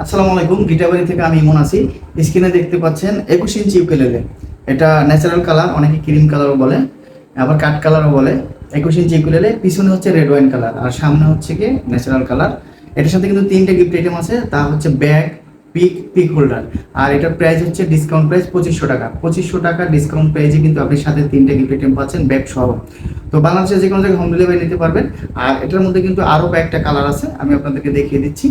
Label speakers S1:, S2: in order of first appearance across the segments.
S1: আসসালামু আলাইকুম। গিটারবাড়ি থেকে আমি ইমন আছি। স্ক্রিনে দেখতে পাচ্ছেন 21 ইঞ্চি ইউকেলেলে। এটা ন্যাচারাল কালার, অনেকে ক্রিম কালারও বলে, আবার কাঠ কালারও বলে। 21 ইঞ্চি ইউকেলেলে, পিছনে হচ্ছে রেড ওয়াইন কালার আর সামনে হচ্ছে কি ন্যাচারাল কালার। এটার সাথে কিন্তু তিনটে গিফট আইটেম আছে, তা হচ্ছে ব্যাগ, পিক হোল্ডার। আর এটার প্রাইস হচ্ছে ডিসকাউন্ট প্রাইস 2500 টাকা। 2500 টাকা ডিসকাউন্ট প্রাইসে কিন্তু আপনি সাথে তিনটে গিফট আইটেম পাচ্ছেন ব্যাগ সহ। তো বাংলাদেশের যে কোনো জায়গায় হোম ডেলিভারি নিতে পারবেন। আর এটার মধ্যে কিন্তু আরও কয়েকটা কালার আছে, আমি আপনাদেরকে দেখিয়ে দিচ্ছি।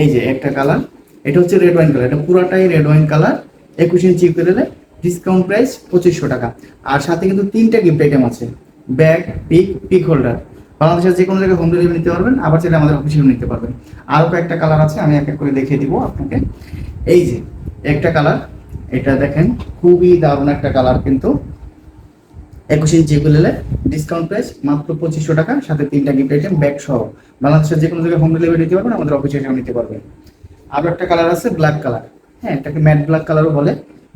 S1: এই যে একটা কালার, এটা হচ্ছে রেড ওয়াইন কালার, এটা পুরাটাই রেড ওয়াইন কালার। 21 ইঞ্চি ইউকেলেলে, ডিসকাউন্ট প্রাইস 2500 টাকা। আর সাথে কিন্তু তিনটা গিফট আইটেম আছে, ব্যাগ, পিক হোল্ডার। বাংলাদেশের যে কোনো জায়গায় হোম ডেলিভারি নিতে পারবেন, আবার চাইলে আমাদের অফিসেও নিতে পারবেন। আরও কয়েকটা কালার আছে, আমি এক এক করে দেখিয়ে দিব আপনাকে। এই যে একটা কালার, এটা দেখেন খুবই দারুণ একটা কালার, কিন্তু 21 ইঞ্চি ইউকেলেলে, ডিসকাউন্ট প্রাইস মাত্র 2500 টাকা, সাথে তিনটা গিফট আইটেম ব্যাগ সহ। বাংলাদেশের যে কোনো জায়গায় হোম ডেলিভারি নিতে পারবেন, আমাদের অফিসে এসেও নিতে পারবেন। আরও একটা কালার আছে ব্ল্যাক কালার, হ্যাঁ এটাকে ম্যাট ব্ল্যাক কালারও বলে।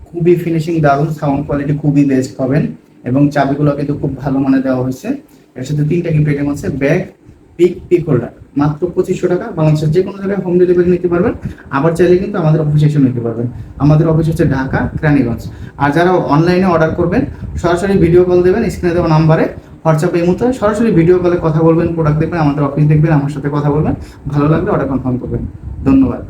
S1: খুবই ফিনিশিং দারুণ, সাউন্ড কোয়ালিটি খুবই বেস্ট পাবেন, এবং চাবিগুলো কিন্তু খুব ভালো মানে দেওয়া হয়েছে। এর সাথে তিনটা গিফট আইটেম আছে, ব্যাগ, পিক হোল্ডার, মাত্র 2500 টাকা। বাংলাদেশের যে কোনো জায়গায় হোম ডেলিভারি নিতে পারবেন, আবার চাইলে কিন্তু আমাদের অফিসে এসে নিতে পারবেন। আমাদের অফিস হচ্ছে ঢাকা কেরানীগঞ্জ। আর যারা অনলাইনে অর্ডার করবেন, সরাসরি ভিডিও কল দেবেন স্ক্রিনে দেওয়া নাম্বারে, হোয়াটসঅ্যাপে এই মতো সরাসরি ভিডিও কলে কথা বলবেন, প্রোডাক্ট দেখবেন, আমাদের অফিস দেখবেন, আমার সাথে কথা বলবেন, ভালো লাগলে অর্ডার কনফার্ম করবেন। ধন্যবাদ।